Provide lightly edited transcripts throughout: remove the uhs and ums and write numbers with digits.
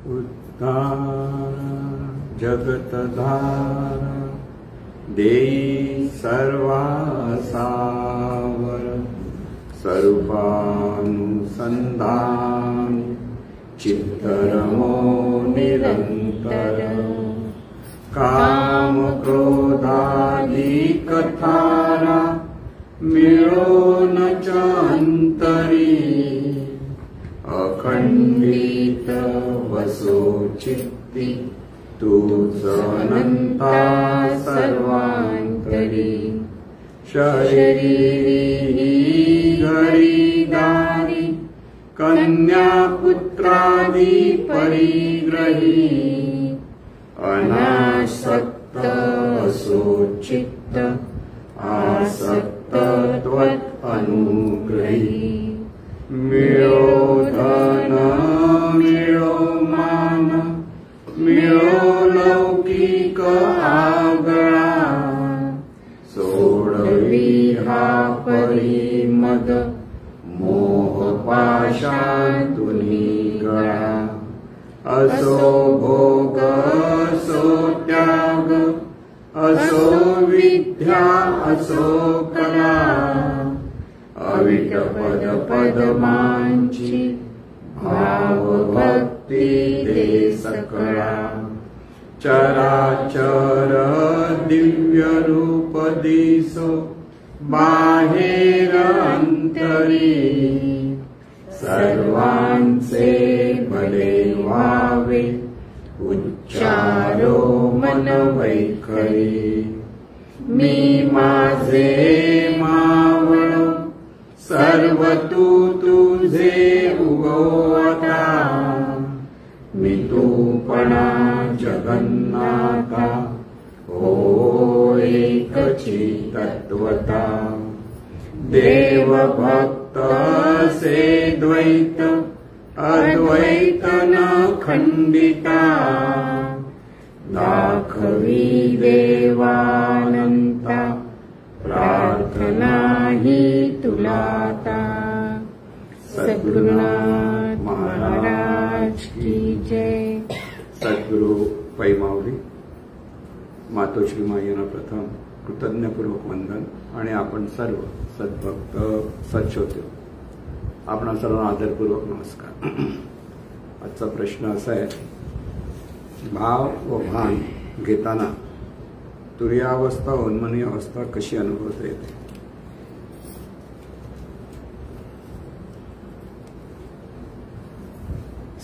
उद्धार जगतधार देई सर्वासावर स्वरूपानुसंधान चित्तरमो निरंतर काम क्रोधादी कथारा मिळोन च अंतरी अखंडित वसो चित्ती तूच अनंता सर्वांतरी शरीरी घरीदारी कन्या पुत्रादी परिग्रही अनासक्त असो चित्त आसक्त त्वत् अनुग्रही मिळो धन मिळो मान मिळो लौकिक आगळा सोडवी हा परिमद मोह पाशातुनी गळा असो भोग असो त्याग असो विद्या असो कला अविट पद पदमांची भाव भक्ती दे सकळा चराचर दिव्य रूप दिसो बाहेर अंतरी सर्वांचे भले व्हावे उच्चारो मन वैखरी मी माझे मावळ सर्व तू तुझे उगवता मी तूपणा जगन्नाथा हो एकची तत्वता देव भक्त से द्वैत अद्वैत न खंडिता दाखवी देवानंता प्रार्थना ही तुलाता सद्गुरुनाथ महाराज की जय। सद्गुरु पैमावली मातोश्री मायेना प्रथम कृतज्ञपूर्वक वंदन आणि आपण सर्व सद्भक्त सच्चोते आपण सर्वांना आदरपूर्वक नमस्कार। आजचा प्रश्न असा आहे, भाव व भान घेताना तुरीयावस्था उन्मनी अवस्था कशी अनुभवता येते?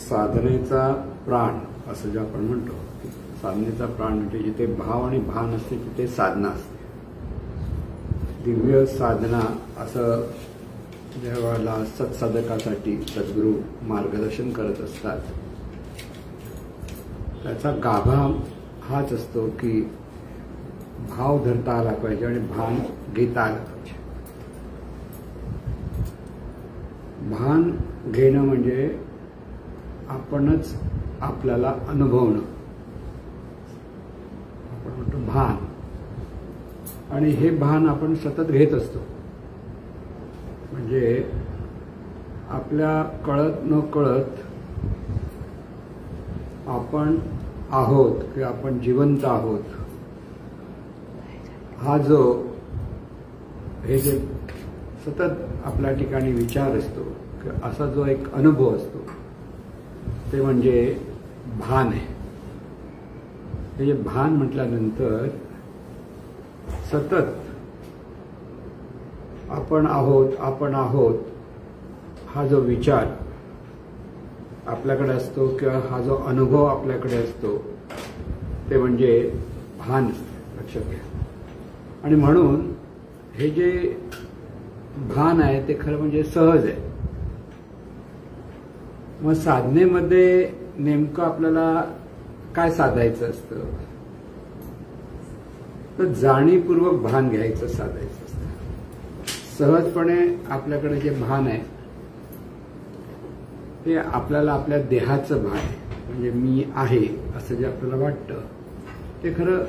साधनेचा प्राण असं जे आपण म्हणतो, साधनेचा प्राण म्हणजे जिथे भाव आणि भान असते तिथे साधना असते। दिव्य साधना असं जेव्हा सत्साधकासाठी सद्गुरू मार्गदर्शन करत असतात त्याचा गाभा हाच असतो की भाव धरता आला पाहिजे आणि भान घेता आलं पाहिजे। भान घेणं म्हणजे आपणच आपल्याला अनुभवणं, आपण म्हणतो भान, आणि हे भान आपण सतत घेत असतो। म्हणजे आपल्या कळत न कळत आपण आहोत की आपण जिवंत आहोत हा जो हे जे सतत आपल्या ठिकाणी विचार असतो, असा जो एक अनुभव असतो ते म्हणजे भान आहे। हे जे भान म्हटल्यानंतर सतत आपण आहोत हा जो विचार आपल्याकडे असतो किंवा हा जो अनुभव आपल्याकडे असतो ते म्हणजे भान, लक्षात घ्या। आणि म्हणून हे जे भान आहे ते खरं म्हणजे सहज आहे। मग साधनेमध्ये नेमकं आपल्याला काय साधायचं असतं तर जाणीवपूर्वक भान घ्यायचं, साधायचं असतं। सहजपणे आपल्याकडे जे भान आहे ते आपल्याला आपल्या देहाचं भान आहे, म्हणजे मी आहे असं जे आपल्याला वाटतं ते खरं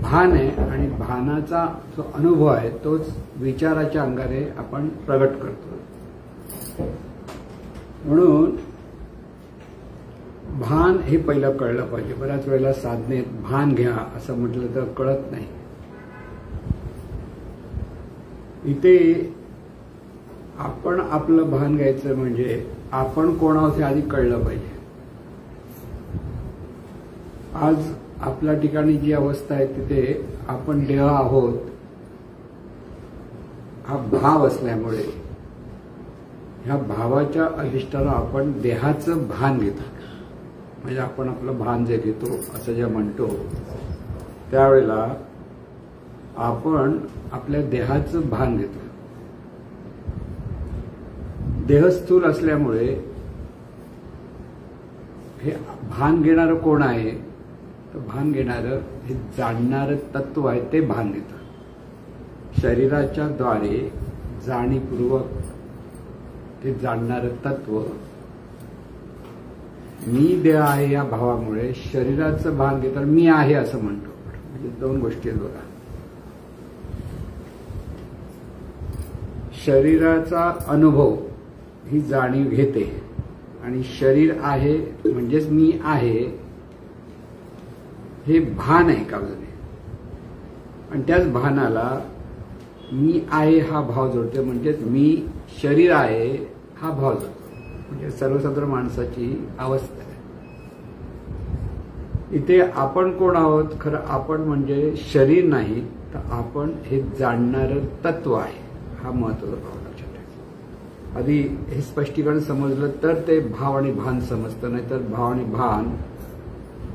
भान आहे। आणि भानाचा जो अनुभव आहे तोच विचाराच्या अंगाने आपण प्रगट करतो। म्हणून भान हे पहिलं कळलं पाहिजे. बऱ्याच वेळेला साधनेत भान घ्या असं म्हटलं तर कळत नाही. इथे आपण आपलं भान घ्यायचं म्हणजे आपण कोण आहोत हे आधी कळलं पाहिजे. आज आपल्या ठिकाणी जी अवस्था आहे तिथे आपण देह आहोत हा भाव असल्यामुळे ह्या भावाच्या अधिष्ठानं आपण देहाचं भान घेतो. म्हणजे आपण आपलं भान जे घेतो असं जे म्हणतो त्यावेळेला आपण आपल्या देहाचं भान घेतो. देह स्थूल असल्यामुळे हे भान घेणारं कोण आहे तर भान घेणारं हे जाणणारं तत्व आहे ते भान घेतं. शरीराच्या द्वारे जाणीवपूर्वक ते जाणणारं तत्व मी देह आहे या भावामुळे शरीराचं भान घेतं मी आहे असं म्हणतो. म्हणजे दोन गोष्टी आहेत बघा. शरीराचा अनुभव ही जाणीव घेते आणि शरीर आहे म्हणजेच मी आहे हे भान आहे का बाजूने आणि त्याच भानाला मी आहे हा भाव जोडते. म्हणजेच मी शरीर आहे हा भाव जोडतो. म्हणजे सर्वसाधारण माणसाची अवस्था आहे. इथे आपण कोण आहोत खरं आपण म्हणजे शरीर नाही तर आपण हे जाणणारं तत्व आहे. हा महत्वाचा भाव लक्षात ठेवायचा. आधी हे स्पष्टीकरण समजलं तर ते भाव आणि भान समजतं. नाही तर भाव आणि भान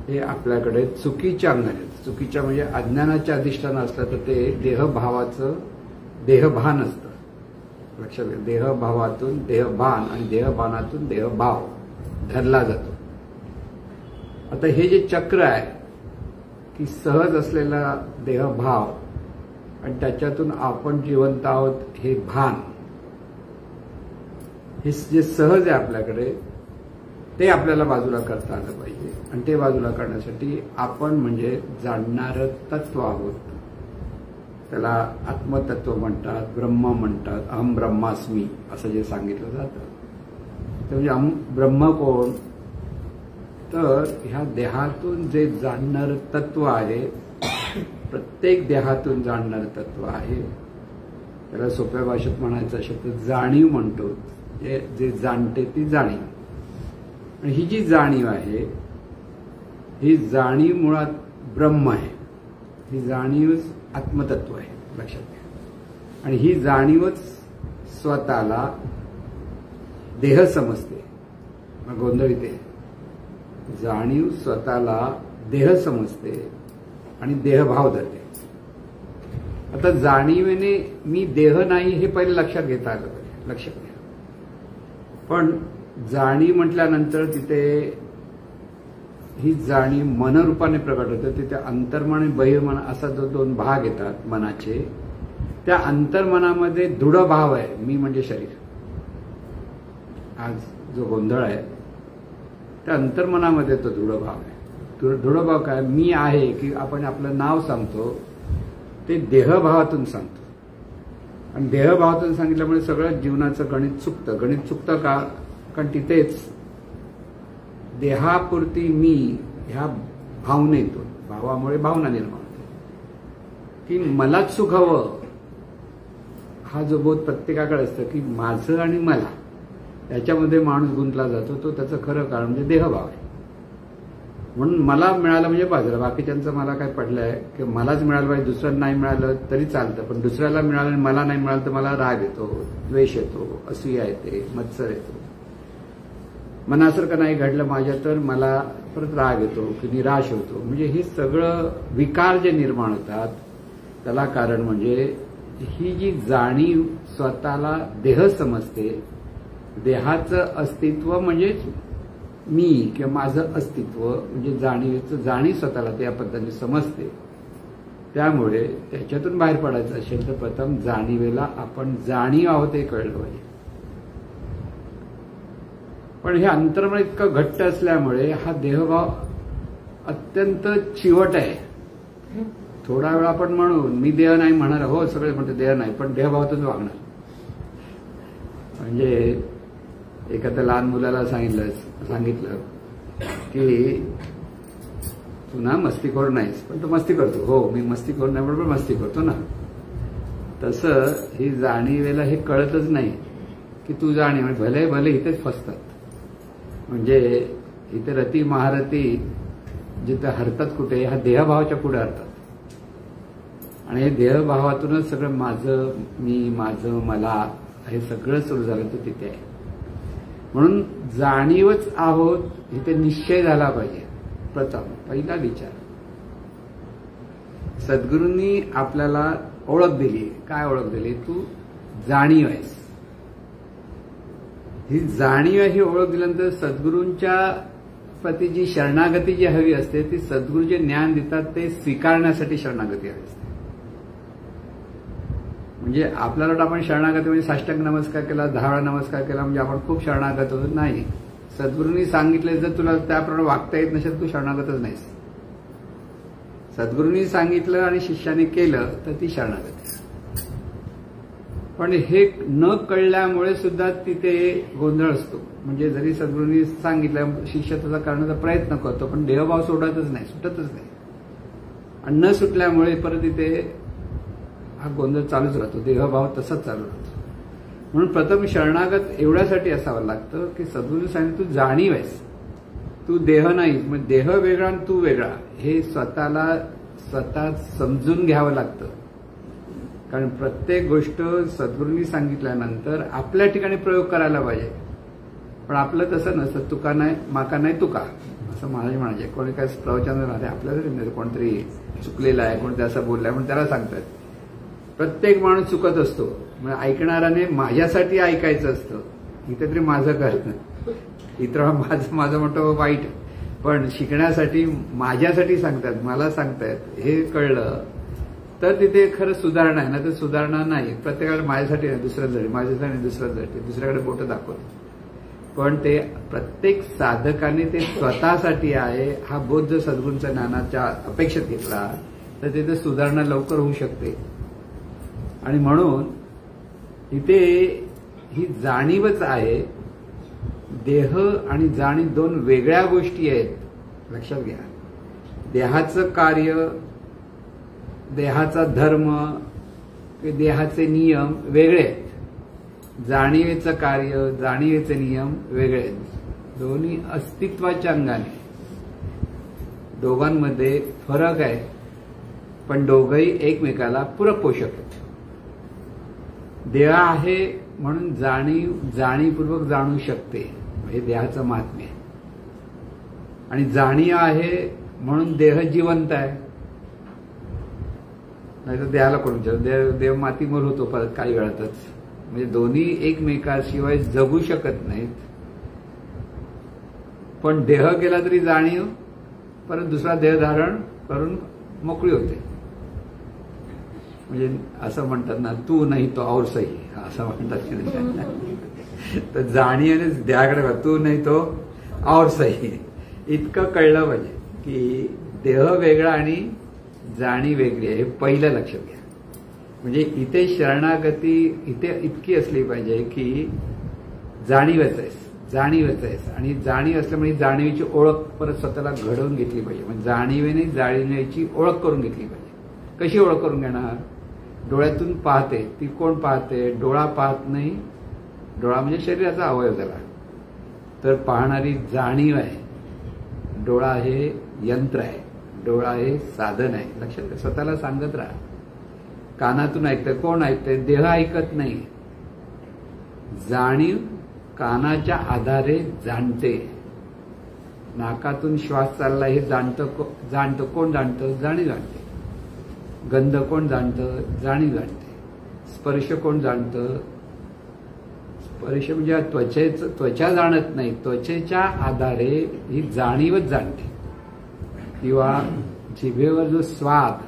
हे आपल्याकडे चुकीच्या अंगाने चुकीच्या म्हणजे अज्ञानाच्या अधिष्ठानं असलं तर ते देहभावाचं देहभान असतं. लक्षात घ्या. देहभावातून देहभान आणि देहभानातून देहभाव धरला जातो. आता हे जे चक्र आहे की सहज असलेला देहभाव आणि त्याच्यातून आपण जिवंत आहोत हे भान हे जे सहज आहे आपल्याकडे ते आपल्याला बाजूला करता आलं पाहिजे. आणि ते बाजूला करण्यासाठी आपण म्हणजे जाणणारं तत्व आहोत. त्याला आत्मतत्व म्हणतात, ब्रह्म म्हणतात, अहम ब्रह्मास्मी असं जे सांगितलं जातं. तर म्हणजे ब्रह्म कोण तर ह्या देहातून जे जाणणारं तत्व आहे प्रत्येक देहातून जाणणारं तत्व आहे. त्याला सोप्या भाषेत म्हणायचं शब्द जाणीव म्हणतो. जे जाणते ती जाणीव. आणि ही जी जाणीव आहे ही जाणीव मुळात ब्रह्म आहे. ही जाणीवच आत्मतत्व आहे लक्षात घ्या. आणि ही जाणीवच स्वतःला देह समजते. मग गोंधळ इथे जाणीव स्वतःला देह समजते आणि देहभाव धरते. आता जाणीवेने मी देह नाही हे पहिले लक्षात घेता आलं पाहिजे. लक्षात घ्या. पण जाणीव म्हटल्यानंतर तिथे ही जाणीव मनरूपाने प्रकट होते. तिथे अंतर्मन आणि बहिर्मन असा जो दोन भाग येतात मनाचे. त्या अंतर्मनामध्ये दृढ भाव आहे मी म्हणजे शरीर. आज जो गोंधळ आहे त्या अंतर्मनामध्ये तो दृढ भाव आहे. दृढ भाव काय मी आहे की आपण आपलं नाव सांगतो ते देहभावातून सांगतो. आणि देहभावातून सांगितल्यामुळे सगळं जीवनाचं गणित चुकतं. गणित चुकतं का कारण तिथेच देहापुरती मी ह्या भावनेतून भावामुळे भावना निर्माण होते की मलाच सुख हवं. हा जो बोध प्रत्येकाकडे असतं की माझं आणि मला याच्यामध्ये माणूस गुंतला जातो. तो त्याचं खरं कारण म्हणजे देहभाव आहे. म्हणून मला मिळालं म्हणजे बाजूला बाकीच्यांचं मला काय पडलंय की मलाच मिळालं पाहिजे दुसऱ्यांना नाही मिळालं तरी चालतं. पण दुसऱ्याला मिळालं आणि मला नाही मिळालं तर मला राग येतो, द्वेष येतो, असूया येते, मत्सर येतो. मनासारखं नाही घडलं माझ्या तर मला परत राग येतो की निराश होतो. म्हणजे हे सगळं विकार जे निर्माण होतात त्याला कारण म्हणजे ही जी जाणीव स्वतःला देह समजते. देहाचं अस्तित्व म्हणजे मी किंवा माझं अस्तित्व म्हणजे जाणीव स्वतःला त्या पद्धतीने समजते. त्यामुळे त्याच्यातून बाहेर पडायचं असेल तर प्रथम जाणीवेला आपण जाणीव आहोत हे कळलं पाहिजे. पण हे अंतर्मन इतकं घट्ट असल्यामुळे हा देहभाव अत्यंत चिवट आहे. थोडा वेळ आपण म्हणून मी देह नाही म्हणणार हो सगळे म्हणते देह नाही पण देहभावातून वागणार. म्हणजे एखाद्या लहान मुलाला सांगितलं की तू ना मस्तीखोर नाहीस, पण तू मस्ती करतो. हो, मी मस्तीखोर नाही, बरोबर मस्ती करतो ना. तसं ही जाणीवेला हे कळतच नाही की तू जाणीव, भले भले इथेच फसतात. म्हणजे इथे रती महारथी जिथे हरतात कुठे, ह्या देहभावाच्या पुढे हरतात. आणि हे देहभावातूनच सगळं माझं, मी, माझं, मला हे सगळं सुरू झालं तर तिथे आहे. म्हणून जाणीवच आहोत इथे निश्चय झाला पाहिजे. प्रथम पहिला विचार. सद्गुरूंनी आपल्याला ओळख दिली. काय ओळख दिली? तू जाणीव आहेस. ही जाणीव ही ओळख दिल्यानंतर सद्गुरूंच्या प्रती जी शरणागती जी हवी असते ती सद्गुरू जे ज्ञान देतात ते स्वीकारण्यासाठी शरणागती हवी असते. म्हणजे आपल्याला वाटतं आपण शरणागती म्हणजे साष्टांग नमस्कार केला, 10 वेळा नमस्कार केला म्हणजे आपण खूप शरणागत होतो. नाही, सद्गुरूंनी सांगितले जर तुला त्याप्रमाणे वागता येत नसेल तू शरणागतच नाहीस. सद्गुरूंनी सांगितलं आणि शिष्याने केलं तर ती शरणागती. पण हे न कळल्यामुळे सुद्धा तिथे गोंधळ असतो. म्हणजे जरी सद्गुरूंनी सांगितलं शिष्य त्याचा करण्याचा प्रयत्न करतो पण देहभाव सोडतच नाही, सुटतच नाही. आणि न सुटल्यामुळे परत इथे हा गोंधळ चालूच राहतो, देहभाव तसाच चालू राहतो. म्हणून प्रथम शरणागत एवढ्यासाठी असावं लागतं की सद्गुरूंनी सांगितलं तू जाणीव आहेस, तू देह नाहीस. मग देह वेगळा आणि तू वेगळा हे स्वतः समजून घ्यावं लागतं. कारण प्रत्येक गोष्ट सद्गुरूंनी सांगितल्यानंतर आपल्या ठिकाणी प्रयोग करायला पाहिजे. पण आपलं तसं नसतं. तुका नाही माका नाही तुका असं महाराज म्हणायचे. कोणी काय प्रवचन राहते आपल्याला कोणतरी चुकलेलं आहे, कोणतरी असं बोललंय म्हणून त्याला सांगतात. प्रत्येक माणूस चुकत असतो. म्हणजे ऐकणाराने माझ्यासाठी ऐकायचं असतं. इथे तरी माझं करणं, इतर माझं म्हणतो वाईट, पण शिकण्यासाठी माझ्यासाठी सांगतात, मला सांगतायत हे कळलं तर तिथे खरं सुधारणा आहे. ना तर सुधारणा नाही. प्रत्येकाला माझ्यासाठी नाही, दुसऱ्यासाठी, माझ्यासाठी दुसऱ्यासाठी, दुसऱ्याकडे बोटं दाखवत. पण ते प्रत्येक साधकाने ते स्वतःसाठी आहे हा बोध जर सद्गुरूंच्या ज्ञानाच्या अपेक्षेत घेतला तर तिथे सुधारणा लवकर होऊ शकते. आणि म्हणून इथे ही जाणीवच आहे. देह आणि जाणीव दोन वेगळ्या गोष्टी आहेत, लक्षात घ्या. देहाचं कार्य, देहाचा धर्म, देहाचे नियम वेगळे आहेत. जाणीवेचं कार्य, जाणीवेचे नियम वेगळे आहेत. दोन्ही अस्तित्वाच्या अंगाने, दोघांमध्ये फरक आहे पण दोघंही एकमेकाला पूरक पोषक आहेत. देह आहे म्हणून जाणीवपूर्वक जाणू शकते, हे देहाचं महात्म्य आहे. आणि जाणीव आहे म्हणून देह जिवंत आहे. नाही तर देहाला कोण विचार, देव मातीमोल होतो परत काही वेळातच. म्हणजे दोन्ही एकमेकाशिवाय जगू शकत नाहीत. पण देह गेला तरी जाणीव परत दुसरा देह धारण करून मोकळी होते. म्हणजे असं म्हणतात ना, तू नाही तो और सही, असं म्हणतात. तर जाणीव देहाकडे बघा, तू नाही तो और सही. इतकं कळलं पाहिजे की देह वेगळा आणि जाणीव वेगळी आहे, हे पहिलं लक्षात घ्या. म्हणजे इथे शरणागती इथे इतकी असली पाहिजे की जाणीवच आहेस आणि जाणीव असल्यामुळे जाणीवेची ओळख परत स्वतःला घडवून घेतली पाहिजे. म्हणजे जाणीवेने जाणीवेची ओळख करून घेतली पाहिजे. कशी ओळख करून घेणार? डोळ्यातून पाहते ती कोण पाहते? डोळा पाहत नाही. डोळा म्हणजे शरीराचा अवयव झाला. तर पाहणारी जाणीव आहे. डोळा हे यंत्र आहे, डोळा हे साधन आहे. लक्षात घ्या, स्वतःला सांगत राहा. कानातून ऐकतंय, कोण ऐकतंय? देह ऐकत नाही. जाणीव कानाच्या आधारे जाणते. नाकातून श्वास चालला हे जाणतं कोण जाणतं? जाणीव जाणते. गंध कोण जाणतं? जाणीव जाणते. स्पर्श कोण जाणतं? स्पर्श म्हणजे त्वचा जाणत नाही, त्वचेच्या आधारे ही जाणीवच जाणते. किंवा जिभेवर जो स्वाद,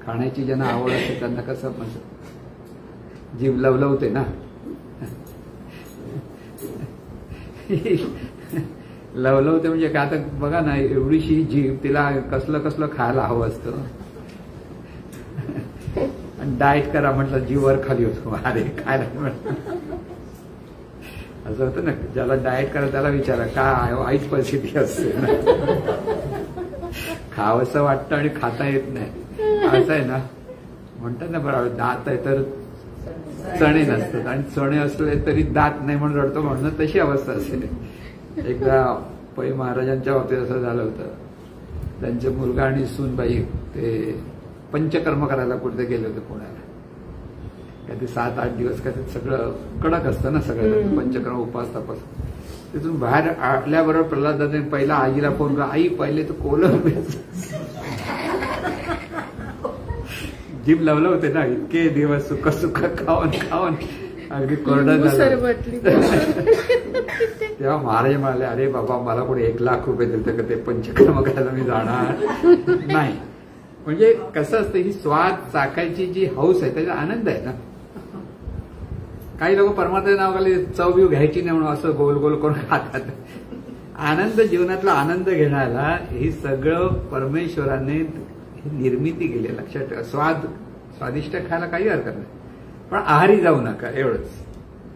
खाण्याची ज्यांना आवड असते त्यांना कसं जीभ लवलवते ना, लवलवते म्हणजे काय? आता बघा ना, एवढीशी जीभ, तिला कसलं कसलं खायला हवं असतं. आणि डाएट करा म्हटलं जीव वर खाली होतो. अरे खायला असं होतं ना, ज्याला डाएट करा त्याला विचारा का आईच परिस्थिती असते खावंसं वाटतं आणि खाता येत नाही असं आहे ना. म्हणतात ना बरोबर, दात आहे तर चणे नसतात आणि चणे असले तरी दात नाही म्हणून रडतो म्हणून तशी अवस्था असेल. एकदा पै महाराजांच्या बाबतीत असं झालं होतं. त्यांचे मुलगा आणि सूनबाई ते पंचकर्म करायला कुठे गेले होते पुण्याला. काय ते 7-8 दिवस काय ते सगळं कडक असतं ना सगळं पंचकर्म उपास तपास. तिथून बाहेर आल्याबरोबर प्रल्हादाने पहिला आईला फोन करा, आई पहिले तर कोलं जीभ लावलं होते ना, इतके दिवस सुख सुख खाऊन खाऊन अगदी कोरडा झाला. तेव्हा महाराज म्हणाले, अरे बाबा मला कोणी 1 लाख रुपये दिले तर ते पंचकर्म करायला मी जाणार नाही. म्हणजे कसं असतं, ही स्वाद चाकायची जी हौस आहे त्याचा आनंद आहे ना. काही लोक परमात्म्याच्या नावाखाली चव घ्यायची नाही म्हणून असं गोल गोल करून खातात. आनंद, जीवनातला आनंद घेण्याला हे सगळं परमेश्वराने निर्मिती केली. लक्षात ठेवा, स्वादिष्ट खायला काही हरकत नाही, पण आहारी जाऊ नका एवढंच.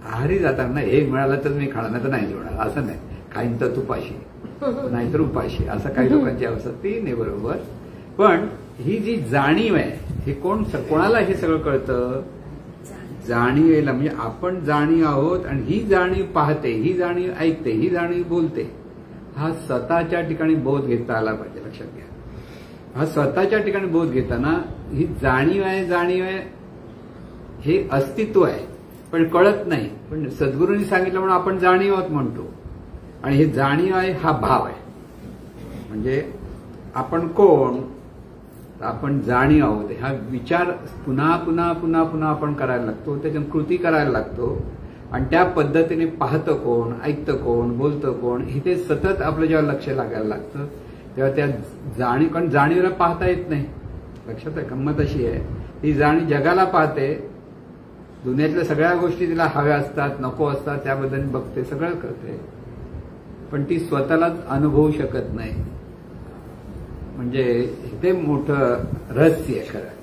आहारी जाताना हे मिळालं तर मी खाणार, नाही तर नाही जेवणार असं नाही. खाईन तर तुपाशी नाहीतर उपाशी, असं काही लोकांची अवस्था ती नाही बरोबर. पण ही जी जाणीव आहे, हे कोणाला हे सगळं कळतं? जाणीवेला. म्हणजे आपण जाणीव आहोत आणि ही जाणीव पाहते, ही जाणीव ऐकते, ही जाणीव बोलते. हा स्वतःच्या ठिकाणी बोध घेता आला पाहिजे. लक्षात घ्या, हा स्वतःच्या ठिकाणी बोध घेताना ही जाणीव आहे हे अस्तित्व आहे पण कळत नाही. पण सद्गुरूंनी सांगितलं म्हणून आपण जाणीव आहोत म्हणतो. आणि हे जाणीव आहे हा भाव आहे. म्हणजे आपण कोण, आपण जाणीव आहोत हा विचार पुन्हा पुन्हा पुन्हा पुन्हा आपण करायला लागतो, त्याच्यात कृती करायला लागतो. आणि त्या पद्धतीने पाहतं कोण, ऐकतं कोण, बोलतं कोण, हे ते सतत आपलं जेव्हा लक्ष लागायला लागतं तेव्हा त्या जाणीव, कारण जाणीवला पाहता येत नाही. लक्षात आहे, गंमत अशी आहे, ही जाणीव जगाला पाहते, दुनियातल्या सगळ्या गोष्टी तिला हव्या असतात, नको असतात, त्याबद्दल बघते, सगळं करते, पण ती स्वतःलाच अनुभवू शकत नाही. म्हणजे ते मोठं रहस्य आहे खरं.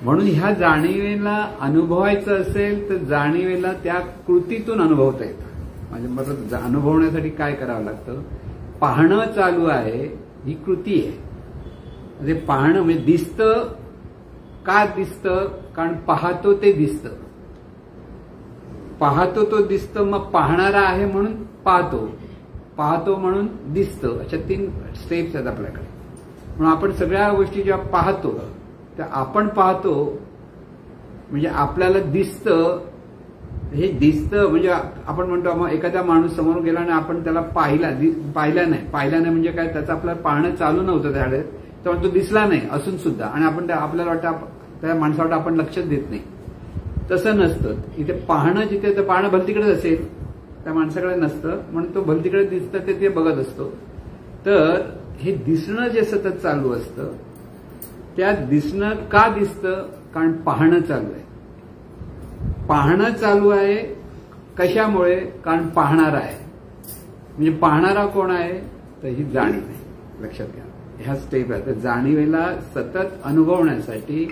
म्हणून ह्या जाणीवेला अनुभवायचं असेल तर जाणीवेला त्या कृतीतून अनुभवता येतं. म्हणजे मग अनुभवण्यासाठी काय करावं लागतं? पाहणं चालू आहे, ही कृती आहे. म्हणजे पाहणं म्हणजे दिसतं. का दिसतं? कारण पाहतो ते दिसतं. पाहतो तो दिसतं, मग पाहणारा आहे म्हणून पाहतो, पाहतो म्हणून दिसतं. अशा 3 स्टेप्स आहेत आपल्याकडे. म्हणून आपण सगळ्या गोष्टी जेव्हा पाहतो त्या आपण पाहतो म्हणजे आपल्याला दिसतं. हे दिसतं म्हणजे आपण म्हणतो मग एखादा माणूस समोर गेला आणि आपण त्याला पाहिला नाही म्हणजे काय, त्याचं आपल्याला पाहणं चालू नव्हतं त्यावेळेस, तेव्हा तो दिसला नाही असून सुद्धा, आणि आपण आपल्याला वाटतं त्या माणसावर आपण लक्षच देत नाही. तसं नसतं. इथे पाहणं, जिथे तर पाहणं भलतीकडेच असेल, त्या माणसाकडे नसतं, म्हणून तो भलतीकडे दिसतं ते बघत असतो. तर हे दिसणं जे सतत चालू असतं, त्या दिसणं का दिसतं? कारण पाहणं चालू आहे. पाहणं चालू आहे कशामुळे? कारण पाहणारा आहे. म्हणजे पाहणारा कोण आहे? तर ही जाणीव आहे. लक्षात घ्या, ह्या स्टेप आहे. तर जाणीवेला सतत अनुभवण्यासाठी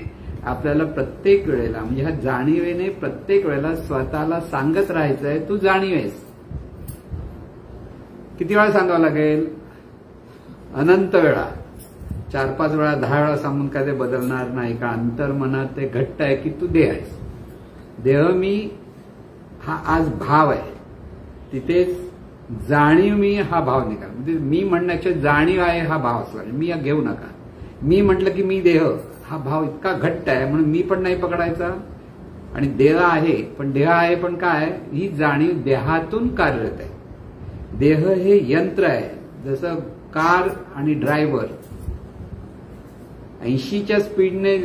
आपल्याला प्रत्येक वेळेला, म्हणजे ह्या जाणीवेने प्रत्येक वेळेला स्वतःला सांगत राहायचं आहे, तू जाणीव आहेस. किती वेळा सांगावं लागेल? अनंत वेळा. 4-5 वेळा, 10 वेळा सांगून काय ते बदलणार नाही. का अंतर्मनात ते घट्ट आहे की तू देह आहेस. देह मी हा आज भाव आहे, तिथेच जाणीव मी हा भाव निघाला. म्हणजे मी म्हणण्याच्या जाणीव आहे हा भाव असला, मी घेऊ नका. मी म्हटलं की मी देह, हा भाव इतका घट्ट आहे म्हणून मी पण नाही पकडायचा. आणि देह आहे पण काय, ही जाणीव देहातून कार्यरत आहे. देह हे यंत्र आहे. जसं कार आणि ड्रायव्हर 80च्या स्पीडने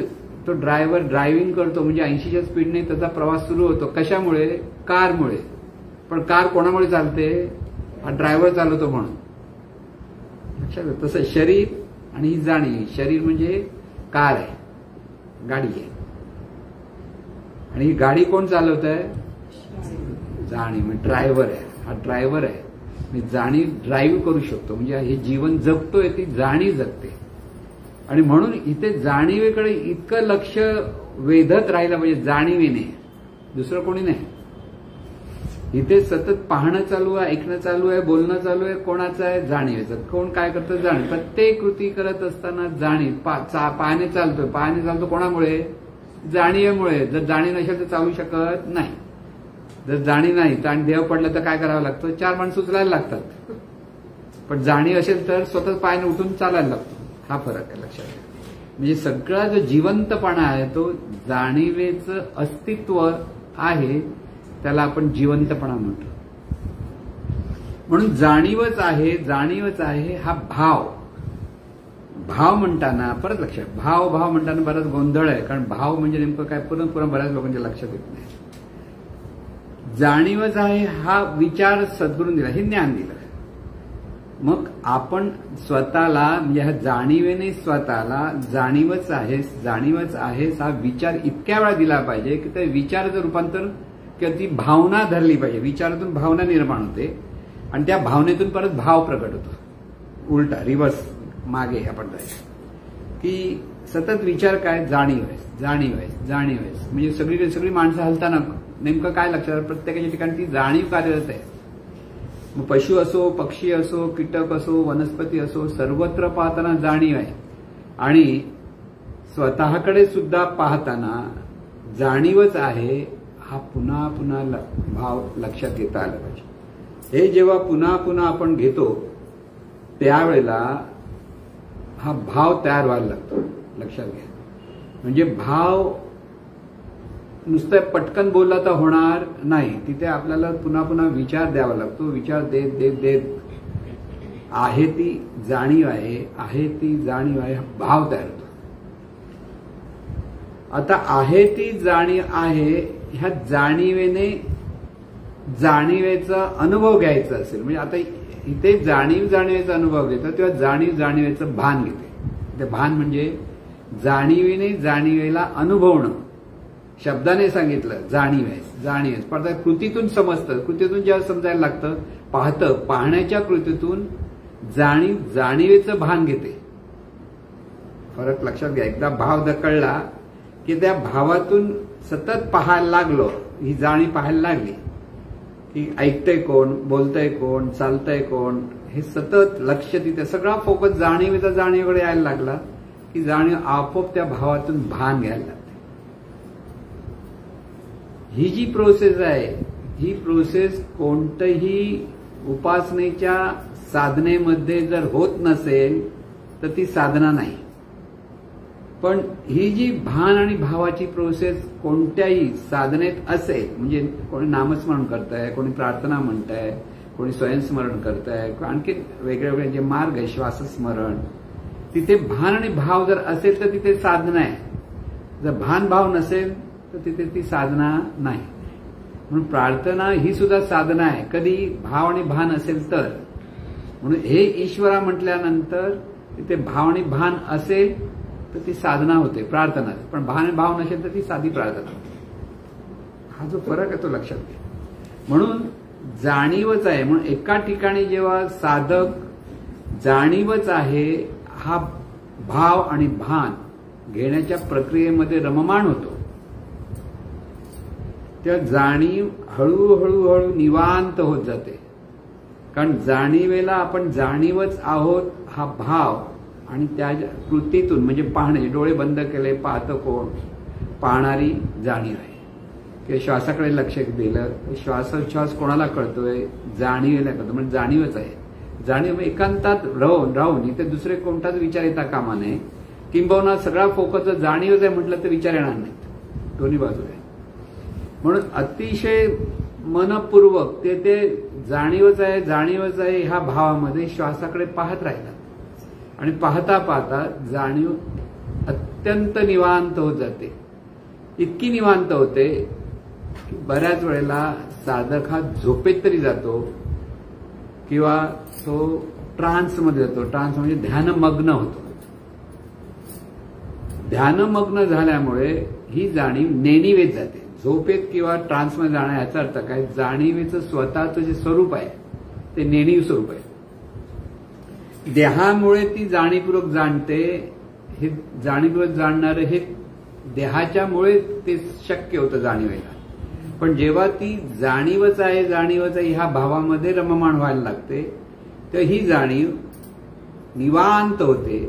तो ड्रायव्हर ड्रायव्हिंग करतो, म्हणजे 80च्या स्पीडने त्याचा प्रवास सुरू होतो. कशामुळे? कारमुळे. पण कार कोणामुळे चालते? हा ड्रायव्हर चालवतो म्हणून. लक्षात. तसं शरीर आणि ही जाणीव. शरीर म्हणजे कार आहे, गाडी आहे, आणि ही गाडी कोण चालवत आहे? जाणीव. ड्रायव्हर आहे, हा ड्रायव्हर आहे. जाणीव ड्राईव्ह करू शकतो. म्हणजे हे जीवन जगतोय ती जाणीव जगते. आणि म्हणून इथे जाणीवेकडे इतकं लक्ष वेधत राहिलं म्हणजे जाणीवेने, दुसरं कोणी नाही. इथे सतत पाहणं चालू आहे, ऐकणं चालू आहे, बोलणं चालू आहे, कोणाचं आहे जाणीवेचं, कोण काय करतं जाणीव. प्रत्येक कृती करत असताना जाणीव. पायाने चालतो कोणामुळे? जाणीवेमुळे. जर जाणीव नसेल तर चालू शकत नाही. जर जाणीव नाही तर आणि देव पडलं तर काय करावं लागतं? 4 माणसं उचलायला लागतात. पण जाणीव असेल तर स्वतःच पायाने उठून चालायला लागतो. हा फरक आहे, लक्षात घ्या. म्हणजे सगळा जो जिवंतपणा आहे तो जाणीवेचं अस्तित्व आहे, त्याला आपण जिवंतपणा म्हणतो. म्हणून जाणीवच आहे हा भाव म्हणताना परत लक्षात, भाव म्हणताना बराच गोंधळ आहे. कारण भाव म्हणजे नेमकं काय पुन्हा बऱ्याच लोकांच्या लक्षात येत नाही. जाणीवच आहे हा विचार सद्गुरूंनी दिला, हे ज्ञान दिलं. मग आपण स्वतःला म्हणजे ह्या जाणीवेने स्वतःला जाणीवच आहे हा विचार इतक्या वेळा दिला पाहिजे की त्या विचाराचं रूपांतर किंवा ती भावना धरली पाहिजे. विचारातून भावना निर्माण होते आणि त्या भावनेतून परत भाव प्रकट होतो. उलटा रिव्हर्स मागे आपण जायचं की सतत विचार काय? जाणीव आहे. म्हणजे सगळी माणसं हलताना नेमकं काय लक्षात? प्रत्येकाच्या ठिकाणी ती जाणीव कार्यरत आहे. मग पशु असो, पक्षी असो, कीटक असो, वनस्पती असो, सर्वत्र पाहताना जाणीव आहे. आणि स्वतःकडे सुद्धा पाहताना जाणीवच आहे हा पुन्हा भाव लक्षात घेता आला पाहिजे. हे जेव्हा पुन्हा आपण घेतो त्यावेळेला हा भाव तयार व्हायला लागतो, लक्षात घ्या. म्हणजे भाव नुसतं पटकन बोलला तर होणार नाही, तिथे आपल्याला पुन्हा विचार द्यावा लागतो. विचार देत आहे ती जाणीव आहे, हा भाव तयार होतो. आता आहे ती जाणीव आहे, ह्या जाणीवेचा अनुभव घ्यायचा असेल, म्हणजे आता इथे जाणीवेचा अनुभव घेतो तेव्हा जाणीवेचं भान घेते. ते भान म्हणजे जाणीवेला अनुभवणं. शब्दाने सांगितलं जाणीव पण कृतीतून समजतं. कृतीतून जेव्हा समजायला लागतं, पाहण्याच्या कृतीतून जाणीवेचं भान घेते. फरक लक्षात घ्या. एकदा भाव कळला की त्या भावातून सतत पाहायला लागलो, ही जाणीव पाहायला लागली की ऐकतंय कोण, बोलतंय कोण, चालतंय कोण, हे सतत लक्ष तिथे सगळा फोकस जाणीवेकडे यायला लागला की जाणीव आपोआप त्या भावातून भान घ्यायला लागते. ही जी प्रोसेस आहे, ही प्रोसेस कोणतंही उपासनेच्या साधनेमध्ये जर होत नसेल तर ती साधना नाही. पण ही जी भान आणि भावाची प्रोसेस कोणत्याही साधनेत असेल, म्हणजे कोणी नामस्मरण करताय, कोणी प्रार्थना म्हणताय, कोणी स्वयंस्मरण करताय, आणखी वेगळे जे मार्ग आहे, श्वासस्मरण, तिथे भान आणि भाव जर असेल तर तिथे साधना आहे. जर भान भाव नसेल तर तिथे ती साधना नाही. म्हणून प्रार्थना ही सुद्धा साधना आहे, कधी भाव आणि भान असेल तर. म्हणून हे ईश्वरा म्हटल्यानंतर तिथे भाव आणि भान असेल तर ती साधना होते, प्रार्थना. पण भान आणि भाव नसेल तर ती साधी प्रार्थना होते. हा जो फरक आहे तो लक्षात घ्या. म्हणून जाणीवच आहे. म्हणून एका ठिकाणी जेव्हा साधक जाणीवच आहे हा भाव आणि भान घेण्याच्या प्रक्रियेमध्ये रममाण होतो, त्या जाणीव हळूहळू निवांत होत जाते. कारण जाणीवेला आपण जाणीवच आहोत हा भाव आणि त्या कृतीतून म्हणजे पाहणे, डोळे बंद केले पाहतं कोण, पाहणारी जाणीव आहे. किंवा श्वासाकडे लक्ष दिलं, श्वासोच्छ्वास कोणाला कळतोय, जाणीवेला कळतो, म्हणजे जाणीवच आहे. जाणीव एकांतात राहून इथे दुसरे कोणताच विचार येता कामा नये. किंबहुना सगळा फोकस जर जाणीवच आहे म्हटलं तर विचार येणार नाहीत, दोन्ही बाजू आहे. म्हणून अतिशय मनपूर्वक ते जाणीवच आहे ह्या भावामध्ये श्वासाकडे पाहत राहिला आणि पाहता जाणीव अत्यंत निवांत होत जाते. इतकी निवांत होते की बऱ्याच वेळेला साधक हा झोपेत तरी जातो किंवा तो ट्रान्समध्ये जातो. ट्रान्स म्हणजे ध्यानमग्न होतो. ध्यानमग्न झाल्यामुळे ही जाणीव नेणिवेत जाते. झोपेत किंवा ट्रान्समध्ये जाणं याचा अर्थ काय, जाणीवेचं स्वतःचं जे स्वरूप आहे ते नेणीव स्वरूप आहे. देहामुळे ती जाणीवपूर्वक जाणते. हे जाणीवपूर्वक जाणणारं हे देहाच्यामुळे ते शक्य होतं जाणीवेला. पण जेव्हा ती जाणीवच आहे ह्या भावामध्ये रममाण व्हायला लागते, तर ही जाणीव निवांत होते.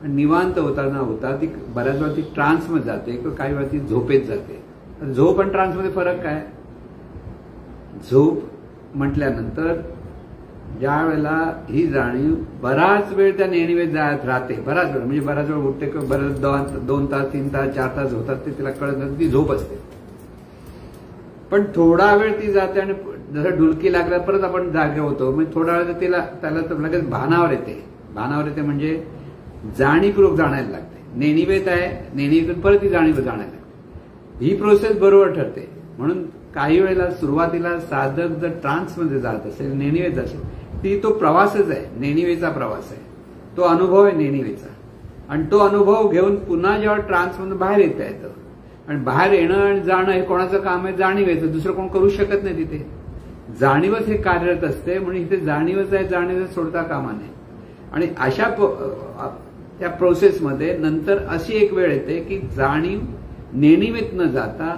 आणि निवांत होता ती बऱ्याच वेळा ती ट्रान्समध्ये जाते किंवा काही वेळा ती झोपेत जाते. झोप आणि ट्रान्समध्ये फरक काय? झोप म्हटल्यानंतर ज्या वेळेला ही जाणीव बराच वेळ त्या नेणीवेत जात राहते, बराच वेळ म्हणजे बराच वेळ उठते किंवा बरेच 2 तास 3 तास 4 तास होतात ते तिला कळत नाही, ती झोप असते. पण थोडा वेळ ती जाते आणि जसं डुलकी लागल्या परत आपण जागे होतो. म्हणजे थोडा वेळ त्याला लगेच भानावर येते म्हणजे जाणीवपूर्वक जाणायला लागते. नेणीवेत आहे, नेणीवेतून परत ती जाणीव जाणायला लागते. ही प्रोसेस बरोबर ठरते. म्हणून काही वेळेला सुरुवातीला साधक जर ट्रान्समध्ये जात असेल, नेणीवेत असेल, ती तो प्रवासच आहे, नेणीवेचा प्रवास आहे, तो अनुभव आहे नेणीवेचा. आणि तो अनुभव घेऊन पुन्हा जेव्हा ट्रान्समधून बाहेर येता येतं, आणि बाहेर येणं आणि जाणं हे कोणाचं काम आहे? जाणीवेचं. दुसरं कोण करू शकत नाही तिथे. जाणीवच हे कार्यरत असते, म्हणून इथे जाणीवच आहे, जाणीवच सोडता कामा नये. आणि अशा त्या प्रोसेसमध्ये नंतर अशी एक वेळ येते की जाणीव नेणीवेत न जाता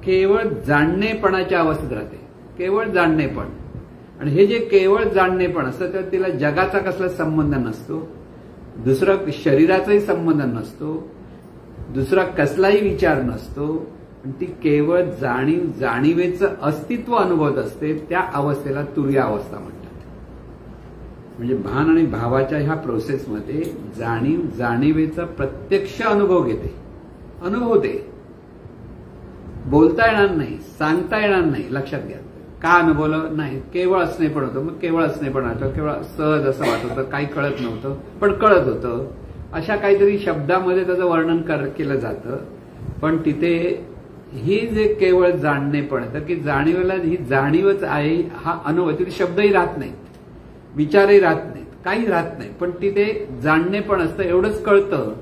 केवळ जाणणेपणाच्या अवस्थेत राहते. केवळ जाणणेपण. आणि हे जे केवळ जाणणेपण असतं तर तिला जगाचा कसला संबंध नसतो, दुसरा शरीराचाही संबंध नसतो, दुसरा कसलाही विचार नसतो. आणि ती केवळ जाणीवेचं अस्तित्व अनुभवत असते. त्या अवस्थेला तुरीय अवस्था म्हणतात. म्हणजे भान आणि भावाच्या ह्या प्रोसेसमध्ये जाणीवेचा प्रत्यक्ष अनुभव घेते, अनुभवते. बोलता येणार नाही, सांगता येणार नाही. लक्षात घ्या. का अनुभवलं नाही? केवळ असणेपण होतं. मग केवळ असणेपण होतं, केवळ सहज असं वाटत होतं, काही कळत नव्हतं पण कळत होतं. अशा काहीतरी शब्दामध्ये त्याचं वर्णन केलं जातं. पण तिथे ही जे केवळ जाणणेपण येतं की जाणीवेला ही जाणीवच आहे हा अनुभव. तिथे शब्दही राहत नाहीत, विचारही राहत नाहीत, काही राहत नाही, पण तिथे जाणणेपण असतं, एवढंच कळतं.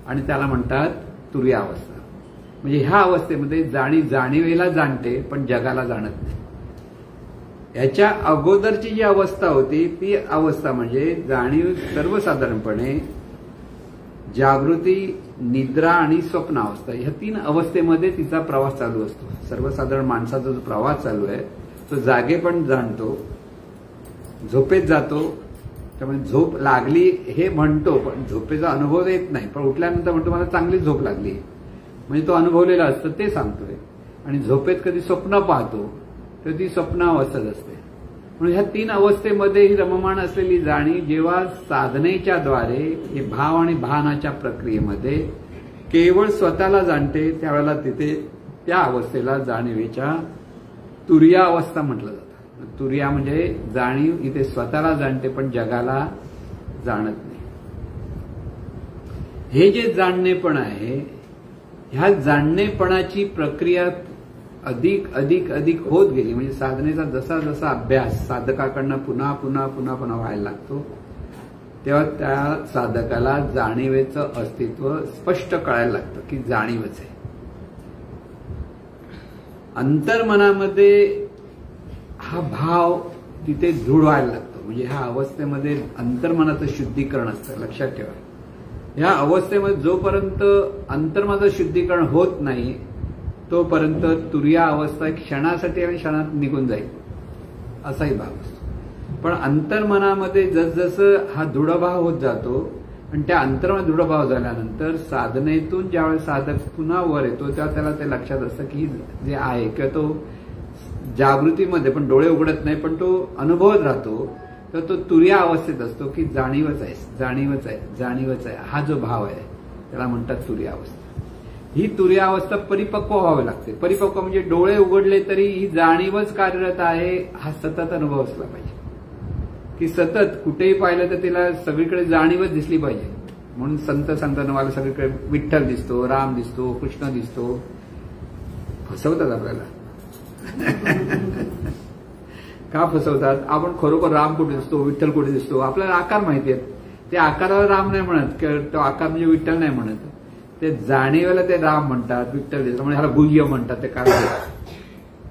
आणि त्याला म्हणतात तुरीय अवस्था. म्हणजे ह्या अवस्थेमध्ये जाणीवेला जाणते पण जगाला जाणत नाही. याच्या अगोदरची जी अवस्था होती ती अवस्था म्हणजे जाणीव सर्वसाधारणपणे जागृती, निद्रा आणि स्वप्नावस्था ह्या 3 अवस्थेमध्ये तिचा प्रवास चालू असतो. सर्वसाधारण माणसाचा जो प्रवास चालू आहे तो जागेपण जाणतो, झोपेत जातो. त्यामुळे झोप लागली हे म्हणतो पण झोपेचा अनुभव येत नाही. पण उठल्यानंतर म्हणतो मला चांगली झोप लागली, म्हणजे तो अनुभवलेला असतं ते सांगतोय. आणि झोपेत कधी स्वप्न पाहतो तर ती स्वप्नावस्थाच असते. म्हणून ह्या 3 अवस्थेमध्ये ही रममाण असलेली जाणीव जेव्हा साधनेच्या द्वारे हे भाव आणि भानाच्या प्रक्रियेमध्ये केवळ स्वतःला जाणते त्यावेळेला तिथे त्या अवस्थेला जाणीवेच्या तुरीय अवस्था म्हटलं जातं. तुरीया म्हणजे जाणीव इथे स्वतःला जाणते पण जगाला जाणत नाही. हे जे जाणणेपण आहे ह्या जाणणेपणाची प्रक्रिया अधिक अधिक अधिक होत गेली. म्हणजे साधनेचा जसा जसा अभ्यास साधकाकडनं पुन्हा पुन्हा पुन्हा पुन्हा व्हायला लागतो तेव्हा त्या साधकाला जाणीवेचं अस्तित्व स्पष्ट कळायला लागतं की जाणीवच आहे. अंतर्मनामध्ये हा भाव तिथे दृढ व्हायला लागतो. म्हणजे ह्या अवस्थेमध्ये अंतर्मनाचं शुद्धीकरण असतं. लक्षात ठेवा. ह्या अवस्थेमध्ये जोपर्यंत अंतर्मनाचं शुद्धीकरण होत नाही तोपर्यंत तुरीय अवस्था क्षणासाठी आणि क्षणात निघून जाईल असाही भाव असतो. पण अंतर्मनामध्ये जसजसं हा दृढभाव होत जातो आणि त्या अंतर्मनात दृढभाव झाल्यानंतर साधनेतून ज्यावेळेस साधक पुन्हा वर येतो तेव्हा त्याला ते लक्षात असतं की जे आहे किंवा तो जागृतीमध्ये पण डोळे उघडत नाही पण तो अनुभवत राहतो तर तो तुरीय अवस्थेत असतो की जाणीवच आहे, जाणीवच आहे, जाणीवच आहे. हा जो भाव आहे त्याला म्हणतात तुरीय अवस्था. ही तुरीय अवस्था परिपक्व व्हावी लागते. परिपक्व म्हणजे डोळे उघडले तरी ही जाणीवच कार्यरत आहे हा सतत अनुभव असला पाहिजे. की सतत कुठेही पाहिलं तर तिला सगळीकडे जाणीवच दिसली पाहिजे. म्हणून संत सांगताना मला सगळीकडे विठ्ठल दिसतो, राम दिसतो, कृष्ण दिसतो. फसवतात आपल्याला. का फसवतात? आपण खरोखर राम कुठे दिसतो, विठ्ठल कुठे दिसतो आपल्याला आकार माहिती आहेत. ते आकाराला राम नाही म्हणत किंवा तो आकार म्हणजे विठ्ठल नाही म्हणत. ते जाणीवेला ते राम म्हणतात, विठ्ठल दिसतो म्हणजे ह्याला गुह्य म्हणतात. ते कारण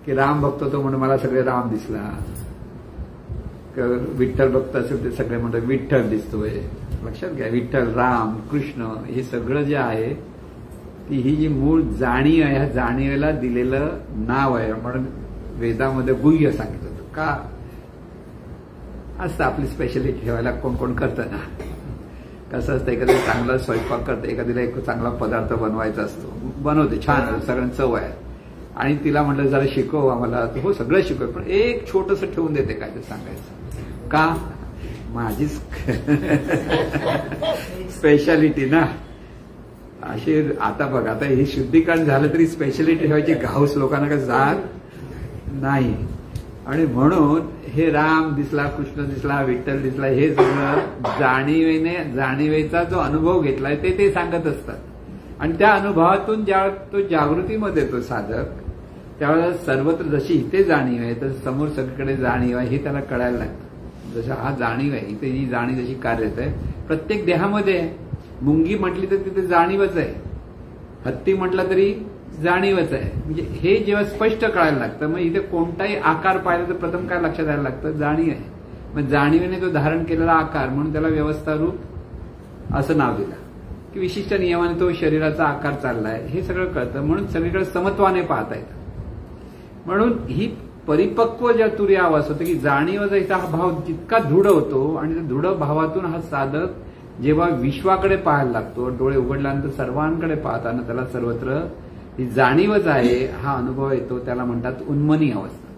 की राम बघतो तो म्हणून मला सगळे राम दिसला, विठ्ठल बघत असेल ते सगळे म्हणतात विठ्ठल दिसतोय. लक्षात घ्या. विठ्ठल, राम, कृष्ण हे सगळं जे आहे की ही जी मूळ जाणीव आहे, ह्या जाणीवेला दिलेलं नाव आहे. म्हणून वेदामध्ये गुह्य सांगितलं होतं. का असतं आपली स्पेशालिटी ठेवायला कोण कोण करतं ना. कसं असतं, एखाद्या चांगला स्वयंपाक करतं, एखाद्याला एक चांगला पदार्थ बनवायचा असतो, बनवते छान, सगळ्यांना चव आहे, आणि तिला म्हटलं जरा शिकव आम्हाला, हो सगळं शिकव, पण एक छोटंसं ठेवून देते काय ते सांगायचं. का माझी स्पेशालिटी ना. अशी आता बघा, आता हे शुद्धीकरण झालं तरी स्पेशालिटी ठेवायची घाऊस लोकांना काय जात नाही. आणि म्हणून हे राम दिसला, कृष्ण दिसला, विठ्ठल दिसला, हे सगळं जाणीवेचा जो अनुभव घेतलाय ते सांगत असतात. आणि त्या अनुभवातून ज्या तो जागृतीमध्ये येतो साधक, त्यावेळेला सर्वत्र जशी इथे जाणीव आहे तर समोर सगळीकडे जाणीव आहे हे त्याला कळायला लागतं. जसं हा जाणीव आहे, इथे जी जाणीव जशी कार्यरत आहे प्रत्येक देहामध्ये. मुंगी म्हटली तर तिथे जाणीवच आहे, हत्ती म्हटला तरी जाणीवच आहे. म्हणजे हे जेव्हा स्पष्ट कळायला लागतं, मग इथे कोणताही आकार पाहिला तर प्रथम काय लक्षात यायला लागतं, जाणीव आहे. मग जाणीवेने तो धारण केलेला आकार, म्हणून त्याला व्यवस्थारूप असं नाव दिलं, की विशिष्ट नियमाने तो शरीराचा आकार चाललाय हे सगळं कळतं. म्हणून सगळीकडे समत्वाने पाहता येतं. म्हणून ही परिपक्व ज्या तुर्य आवाज होते, की जाणीवचा हा भाव जितका दृढ होतो, आणि त्या दृढ भावातून हा साधक जेव्हा विश्वाकडे पाहायला लागतो, डोळे उघडल्यानंतर सर्वांकडे पाहताना त्याला सर्वत्र ही जाणीवच आहे हा अनुभव येतो. त्याला म्हणतात उन्मनी अवस्था.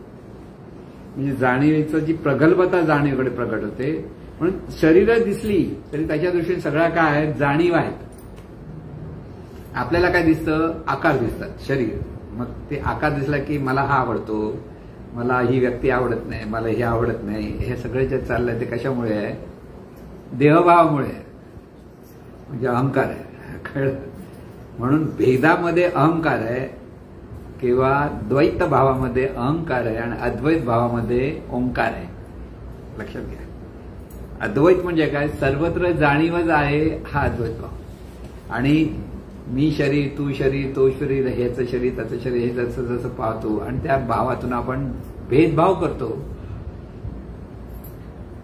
म्हणजे जाणीवेचं जी प्रगल्भता जाणीवेकडे प्रगट होते. म्हणून शरीरं दिसली तरी त्याच्या दृष्टीने सगळ्या काय आहेत, जाणीव आहेत. आपल्याला काय दिसतं, आकार दिसतात, शरीर. मग ते आकार दिसला की मला हा आवडतो, मला ही व्यक्ती आवडत नाही, मला हे आवडत नाही, हे सगळे जे चाललंय ते कशामुळे आहे, देहभावामुळे आहे, म्हणजे अहंकार आहे. कळलं. म्हणून भेदामध्ये अहंकार आहे, किंवा द्वैत भावामध्ये अहंकार आहे, आणि अद्वैत भावामध्ये ओंकार आहे. लक्षात घ्या. अद्वैत म्हणजे काय, सर्वत्र जाणीवच आहे हा अद्वैत भाव. आणि मी शरीर, तू शरीर, तो शरीर, ह्याचं शरीर, त्याचं शरीर, हे जसं जसं पाहतो, आणि त्या भावातून आपण भेदभाव करतो.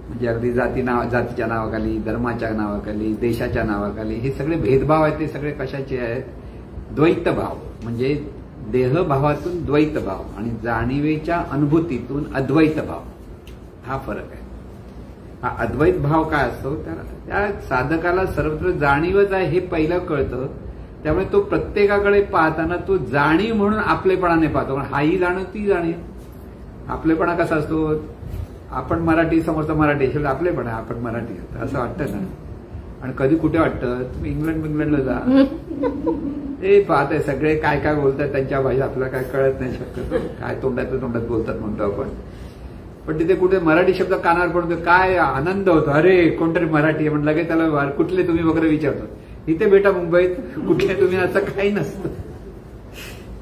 म्हणजे अगदी जातीच्या नावाखाली, धर्माच्या नावाखाली, देशाच्या नावाखाली, हे सगळे भेदभाव आहेत. ते सगळे कशाचे आहेत, द्वैत भाव. म्हणजे देहभावातून द्वैत भाव, आणि जाणीवेच्या अनुभूतीतून अद्वैत भाव, हा फरक आहे. हा अद्वैत भाव काय असतो, त्या साधकाला सर्वत्र जाणीवच आहे हे पहिलं कळतं. त्यामुळे तो प्रत्येकाकडे पाहताना तो जाणीव म्हणून आपलेपणाने पाहतो. हाही जाणीव, ती जाणीव. आपलेपणा कसा असतो, आपण मराठी, समोरचा मराठी, शेवटी आपलेपणा, आपण मराठी असं वाटतं ना. आणि कधी कुठे वाटतं, तुम्ही इंग्लंडला जा, ते पाहताय सगळे काय काय बोलतात, त्यांच्या भाषा आपल्याला काय कळत नाही शक्यतो, काय तोंडात बोलतात म्हणतो आपण. पण तिथे कुठे मराठी शब्द कानावर पडतो, काय आनंद होतो, अरे कोणतरी मराठी आहे म्हणलं, लगेच त्याला कुठले तुम्ही वगैरे विचारतो. इथे बेटा मुंबईत कुठले तुम्ही, असं काही नसतं.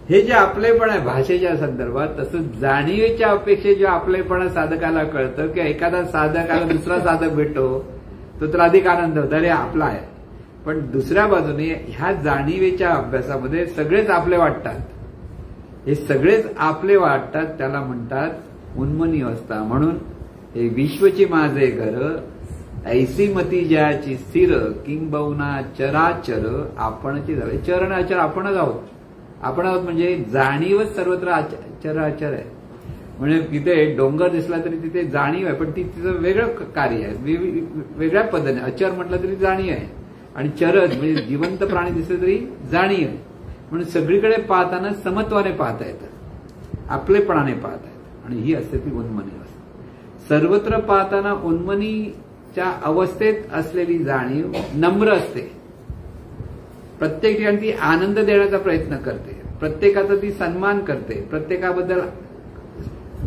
हे जे आपलेपण आहे भाषेच्या संदर्भात, तसं जाणीवेच्या अपेक्षे जे आपलेपणा साधकाला कळतं, की एखादा साधकाला दुसरा साधक भेटतो, तो तर अधिक आनंद होतो, अरे आपला आहे. पण दुसऱ्या बाजूने ह्या जाणीवेच्या अभ्यासामध्ये सगळेच आपले वाटतात. हे सगळेच आपले वाटतात, त्याला म्हणतात उन्मनी अवस्था. म्हणून हे विश्वची माझे घर, ऐसी मती ज्याची स्थिर, किंबहुना चराचर आपणची झाले. चरण अचर आपणच आहोत. आपण आहोत म्हणजे जाणीवच सर्वत्र चराचर आहे. म्हणजे तिथे डोंगर दिसला तरी तिथे जाणीव आहे, पण तिचं वेगळं कार्य आहे, वेगळ्या पद्धतीने. अचर म्हटलं तरी जाणीव आहे, आणि चरच म्हणजे जिवंत प्राणी दिसले तरी जाणीव आहे. म्हणून सगळीकडे पाहताना समत्वाने पाहता येतं, आपलेपणाने पाहता येतं. आणि ही असते ती उन्मनी अवस्था. सर्वत्र पाहताना उन्मनीच्या अवस्थेत असलेली जाणीव नम्र असते. प्रत्येक ठिकाणी ती आनंद देण्याचा प्रयत्न करते, प्रत्येकाचा ती सन्मान करते, प्रत्येकाबद्दल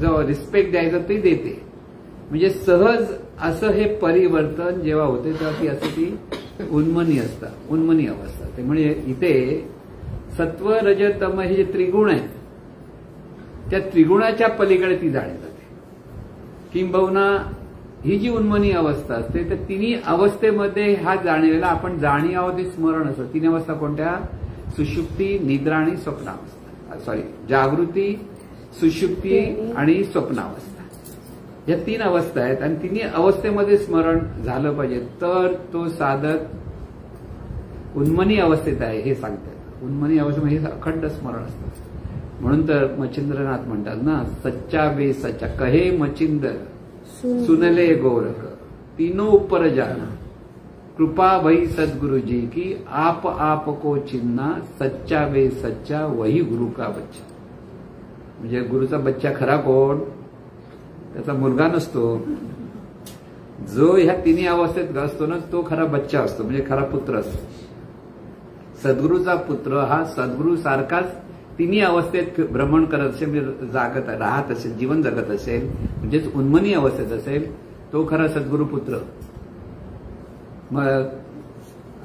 जो रिस्पेक्ट द्यायचा ती देते. म्हणजे सहज असं हे परिवर्तन जेव्हा होते तेव्हा ती असं ती उन्मनी अवस्था. ते म्हणजे इथे सत्व, रज, तम हे जे त्रिगुण आहेत, त्या त्रिगुणाच्या पलीकडे ती जाणीव जाते. किंबहुना ही जी उन्मनी अवस्था असते, तर तिन्ही अवस्थेमध्ये ह्या जाणीवेला आपण जाणीव आहोत हे स्मरण असतं. तीन अवस्था कोणत्या, सुषुप्ती, निद्रा आणि स्वप्नावस्था. जागृती, सुषुप्ती आणि स्वप्नावस्था. या तीन अवस्था आहेत, आणि तिन्ही अवस्थेमध्ये स्मरण झालं पाहिजे, तर तो साधक उन्मनी अवस्थेत आहे हे सांगतात. उन्मनी अवस्थेमध्ये हे अखंड स्मरण असतं. म्हणून तर मच्छिंद्रनाथ म्हणतात ना, सच्चा वे सच्चा कहे मच्छिंद्र सुनले गोरख तीनों ऊपर जाना कृपा भई सदगुरुजी की आप को चिन्ना सच्चा वे सच्चा वही गुरु का बच्चा. म्हणजे गुरुचा बच्चा खरा कोण? त्याचा मुलगा नसतो. जो ह्या तिन्ही अवस्थेत असतो ना तो खरा बच्चा असतो, म्हणजे खरा पुत्र असतो. सद्गुरूचा पुत्र हा सद्गुरू सारखाच तिन्ही अवस्थेत भ्रमण करत असेल, म्हणजे जागत राहत असेल, जीवन जगत असेल, म्हणजेच उन्मनी अवस्थेत असेल, तो खरा सद्गुरू पुत्र. मग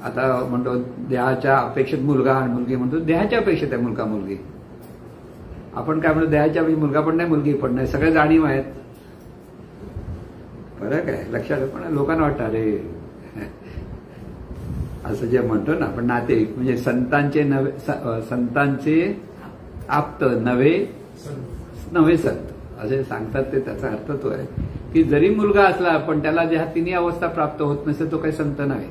आता म्हणतो देहाच्या अपेक्षित मुलगा आणि मुलगी, म्हणतो देहाच्या अपेक्षित आहे मुलगा मुलगी. आपण काय म्हणतो, देहाच्या मुलगा पण नाही मुलगी पण नाही, सगळ्या जाणीव आहेत. फरक आहे लक्षात. पण लोकांना वाटतं अरे असं जे म्हणतो ना आपण नातेवाईक, म्हणजे संतांचे आप्त नव्हे संत असे सांगतात. ते त्याचा अर्थ तो आहे की जरी मुलगा असला पण त्याला ज्या तिन्ही अवस्था प्राप्त होत नसेल तो काही संत नव्हे.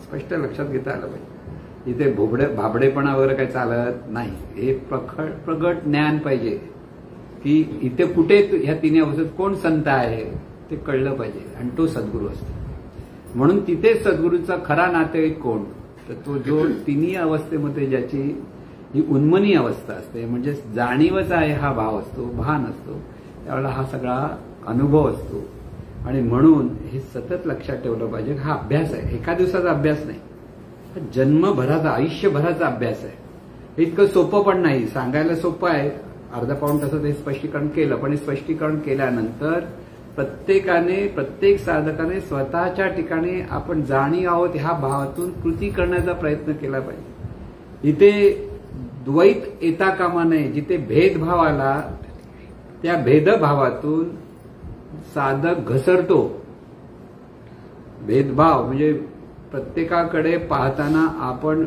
स्पष्ट लक्षात घेता आलं पाहिजे. इथे भाबडेपणा वगैरे काही चालत नाही. हे प्रगट ज्ञान पाहिजे की इथे कुठे ह्या तिन्ही अवस्थेत कोण संत आहे ते कळलं पाहिजे, आणि तो सद्गुरू असतो. म्हणून तिथे सद्गुरूचा खरा नातेवाईक कोण? तर तो जो तिन्ही अवस्थेमध्ये ज्याची ही उन्मनी अवस्था असते, म्हणजे जाणीवच आहे हा भाव असतो, भान असतो, त्यावेळेला हा सगळा अनुभव असतो. आणि म्हणून हे सतत लक्षात ठेवलं पाहिजे. हा अभ्यास आहे, एका दिवसाचा अभ्यास नाही, हा जन्मभराचा आयुष्यभराचा अभ्यास आहे. हे इतकं सोपं पण नाही. सांगायला सोपं आहे, अर्धा पाऊण तासात हे स्पष्टीकरण केलं, पण हे स्पष्टीकरण केल्यानंतर प्रत्येक साधकाने स्वतःच्या ठिकाणी आपण जाणीव आहोत ह्या भावातून कृती करण्याचा प्रयत्न केला पाहिजे. इथे द्वैत येता कामा नये. जिथे भेदभाव आला त्या भेदभावातून साधक घसरतो. भेदभाव म्हणजे प्रत्येकाकडे पाहताना आपण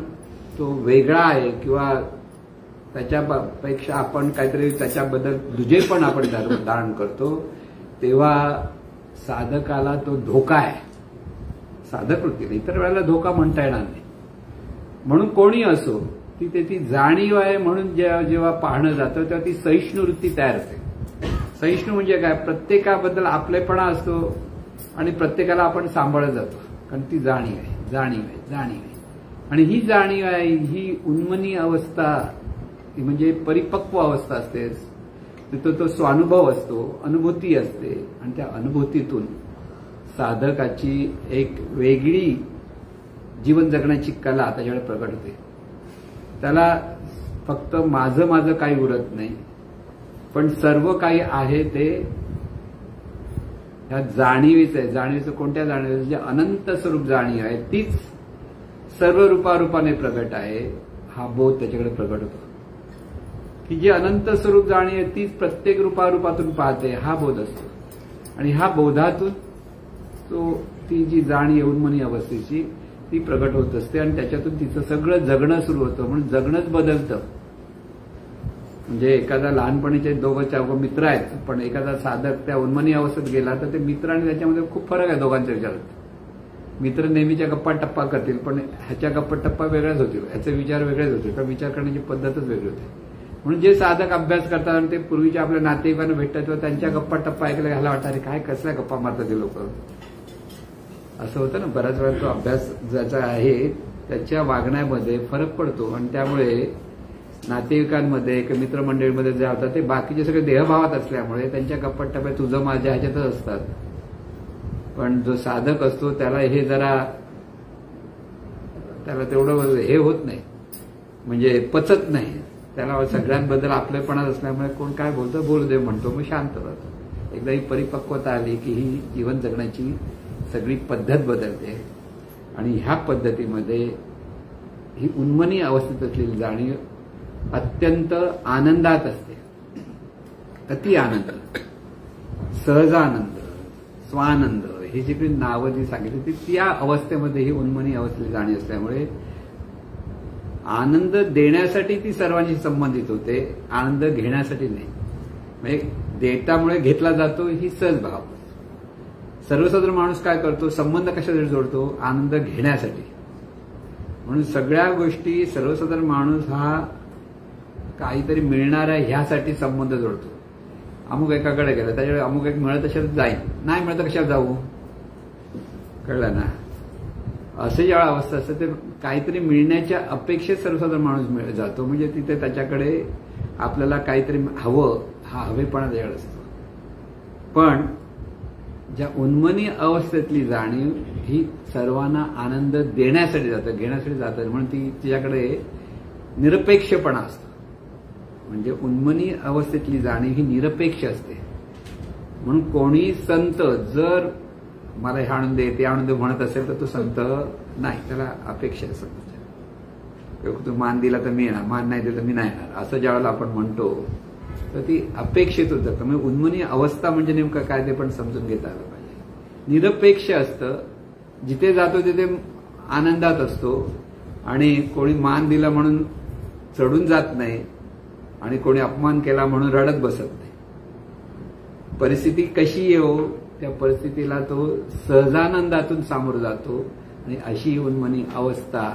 तो वेगळा आहे किंवा त्याच्यापेक्षा आपण काहीतरी त्याच्याबद्दल दुजेपण आपण धारण करतो, तेव्हा साधकाला तो धोका आहे. साधक वृत्तीला इतर वेळेला धोका म्हणता येणार नाही. म्हणून कोणी असो तिथे ती जाणीव आहे, म्हणून जेव्हा पाहणं जातं तेव्हा ती सहिष्णू वृत्ती तयार होते. सहिष्णू म्हणजे काय? प्रत्येकाबद्दल आपलेपणा असतो आणि प्रत्येकाला आपण सांभाळत जातो, कारण ती जाणीव आहे. आणि ही जाणीव आहे, ही उन्मनी अवस्था म्हणजे परिपक्व अवस्था असते. तिथं तो स्वानुभव असतो, अनुभूती असते, आणि त्या अनुभूतीतून साधकाची एक वेगळी जीवन जगण्याची कला त्याच्याकडे प्रकट होते. त्याला फक्त माझं काही उरत नाही, पण सर्व काही आहे ते ह्या जाणीवीच आहे. जाणीवीचं कोणत्या जाणीव? जे अनंत स्वरूप जाणीव आहे तीच सर्व रूपाने प्रगट आहे. हा बोध त्याच्याकडे प्रगट होतो की जे अनंत स्वरूप जाणीव आहे तीच प्रत्येक रूपातून पाहते, हा बोध असतो. आणि ह्या बोधातून ती जी जाणीव उन्मनी अवस्थेची ती प्रगट होत असते, आणि त्याच्यातून तिचं सगळं जगणं सुरू होतं. म्हणून जगणंच बदलतं. म्हणजे एखादा लहानपणीचे दोघं मित्र आहेत, पण एखादा साधक त्या उन्मनी अवस्थेत गेला तर ते मित्र आणि त्याच्यामध्ये खूप फरक आहे दोघांच्या विचारात. मित्र नेहमीच्या गप्पा टप्पा करतील, पण ह्याच्या गप्पा टप्पा वेगळ्याच होतील, ह्याचे विचार वेगळेच होतील, कारण विचार करण्याची पद्धतच वेगळी होते. म्हणून जे साधक अभ्यास करतात आणि ते पूर्वीच्या आपल्या नातेवाईकांना भेटतात तेव्हा त्यांच्या गप्पा टप्पा ऐकला ह्याला वाटतं अरे काय कसल्या गप्पा मारतात ते लोक, असं होतं ना. बऱ्याच वेळा तो अभ्यास ज्याचा आहे त्याच्या वागण्यामध्ये फरक पडतो, आणि त्यामुळे नातेवाईकांमध्ये किंवा मित्रमंडळीमध्ये जे होतात ते बाकीचे सगळे देहभावात असल्यामुळे त्यांच्या गप्पा टप्प्या तुझं माझ्या ह्याच्यातच असतात. पण जो साधक असतो त्याला हे जरा त्याला तेवढं हे होत नाही, म्हणजे पचत नाही. त्याला सगळ्यांबद्दल आपलेपणात असल्यामुळे कोण काय बोलतं बोलू दे म्हणतो, मग शांत राहतो. एकदा ही परिपक्वता आली की ही जीवन जगण्याची सगळी पद्धत बदलते, आणि ह्या पद्धतीमध्ये ही उन्मनी अवस्थेत असलेली जाणीव अत्यंत आनंदात असते. अति आनंद, सहजानंद, स्वानंद ही जी काही नावं जी सांगितली ती त्या अवस्थेमध्ये ही उन्मनी अवस्थेची जाणीव असल्यामुळे आनंद देण्यासाठी ती सर्वांशी संबंधित होते, आनंद घेण्यासाठी नाही. म्हणजे देतामुळे घेतला जातो ही सहज भाव. सर्वसाधारण माणूस काय करतो? संबंध कशासाठी जोडतो? आनंद घेण्यासाठी. म्हणून सगळ्या गोष्टी सर्वसाधारण माणूस हा काहीतरी मिळणार आहे ह्यासाठी संबंध जोडतो. अमुक एकाकडे गेला त्याच्याकडे अमुक एक मिळत असेल जाईल, नाही मिळत कशाला जाऊ, कळलं ना. असं ज्या अवस्था असते ते काहीतरी मिळण्याच्या अपेक्षेत सर्वसाधारण माणूस जातो. म्हणजे तिथे त्याच्याकडे आपल्याला काहीतरी हवं हा हवेपणा त्याच्याकडे असतो. पण ज्या उन्मनी अवस्थेतली जाणीव ही सर्वांना आनंद देण्यासाठी जातं, घेण्यासाठी जातं, म्हणून ती तिच्याकडे निरपेक्षपणा असतो. म्हणजे उन्मनी अवस्थेतली जाणीव ही निरपेक्ष असते. म्हणून कोणी संत जर मला हे आणून दे ते आणून दे म्हणत असेल तर तो संत नाही, त्याला अपेक्षा आहे संतांच्या. तू मान दिला तर मी येणार, मान नाही दिला तर मी नाही येणार, असं ज्यावेळेला आपण म्हणतो तर ती अपेक्षित होतं. म्हणजे उन्मनी अवस्था म्हणजे नेमकं काय ते पण समजून घेता आलं पाहिजे. निरपेक्ष असतं, जिथे जातो तिथे आनंदात असतो आणि कोणी मान दिला म्हणून चढून जात नाही आणि कोणी अपमान केला म्हणून रडत बसत नाही. परिस्थिती कशी येवो त्या परिस्थितीला तो सहजानंदातून सामोरं जातो आणि अशी उन्मनी अवस्था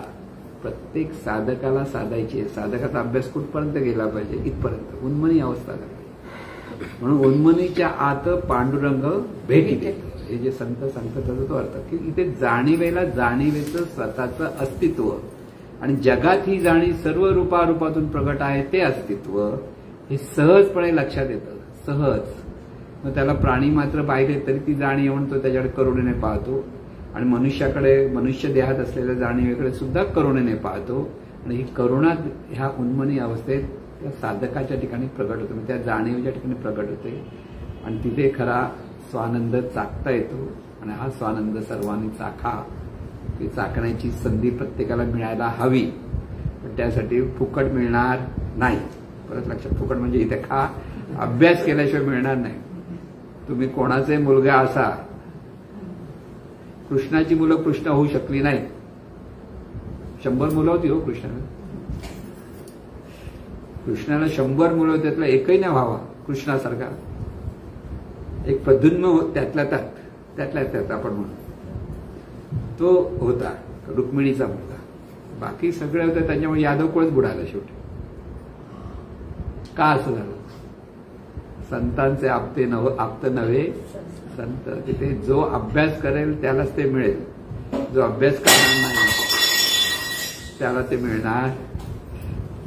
प्रत्येक साधकाला साधायची आहे. साधकाचा अभ्यास कुठपर्यंत गेला पाहिजे, इथपर्यंत उन्मनी अवस्था झाली. म्हणून उन्मनीच्या आत पांडुरंग भेटी देतो. हे जे संत सांगतात त्याचा तो अर्थ की इथे जाणीवेला जाणीवेचं स्वतःचं अस्तित्व आणि जगात ही जाणीव सर्व रूपारूपातून प्रगट आहे ते अस्तित्व हे सहजपणे लक्षात येतं. सहज. मग त्याला प्राणी मात्र पाहिजे तरी ती जाणीव येऊन तो त्याच्याकडे करुणेने पाहतो आणि मनुष्याकडे मनुष्य देहात असलेल्या जाणीवेकडे सुद्धा करुणेने पाहतो आणि ही करुणा ह्या उन्मनी अवस्थेत त्या साधकाच्या ठिकाणी प्रगट होते. म्हणजे त्या जाणीवेच्या ठिकाणी प्रगट होते आणि तिथे खरा स्वानंद चाकता येतो आणि हा स्वानंद सर्वांनी चाखा. ती चाकण्याची संधी प्रत्येकाला मिळायला हवी, पण त्यासाठी फुकट मिळणार नाही. परत लक्षात, फुकट म्हणजे इथे खा, अभ्यास केल्याशिवाय मिळणार नाही. तुम्ही कोणाचे मुलगा असा, कृष्णाची मुलं कृष्ण होऊ शकली नाही. 100 मुलं होती हो कृष्णाला. कृष्णाला 100 मुलं होती, त्यातला एकही नाही व्हावा कृष्णासारखा. एक प्रद्युम्न त्यातल्या त्यात आपण म्हणू तो होता रुक्मिणीचा मुलगा. बाकी सगळे होते त्याच्यामुळे यादव कुळच बुडाला शेवटी. का असं झालं? संतांचे आप्त नव्हे संत. तिथे जो अभ्यास करेल त्यालाच ते मिळेल, जो अभ्यास करणार नाही त्याला ते मिळणार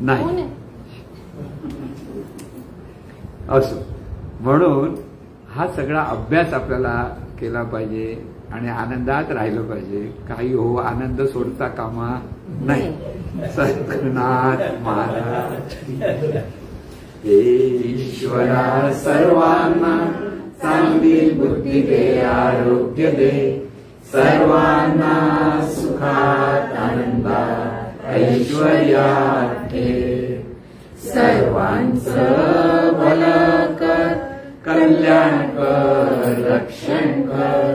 नाही. असो, म्हणून हा सगळा अभ्यास आपल्याला केला पाहिजे आणि आनंदात राहिलं पाहिजे. काही हो आनंद सोडता कामा नाही. सद्गुरुनाथ महाराज ईश्वरा सर्वांना चांगली बुद्धी दे, आरोग्य दे, सर्वांना सुखात आनंदात ऐश्वर्यात ठेव. सर्वांचं भलं कर, कल्याण कर, रक्षण कर.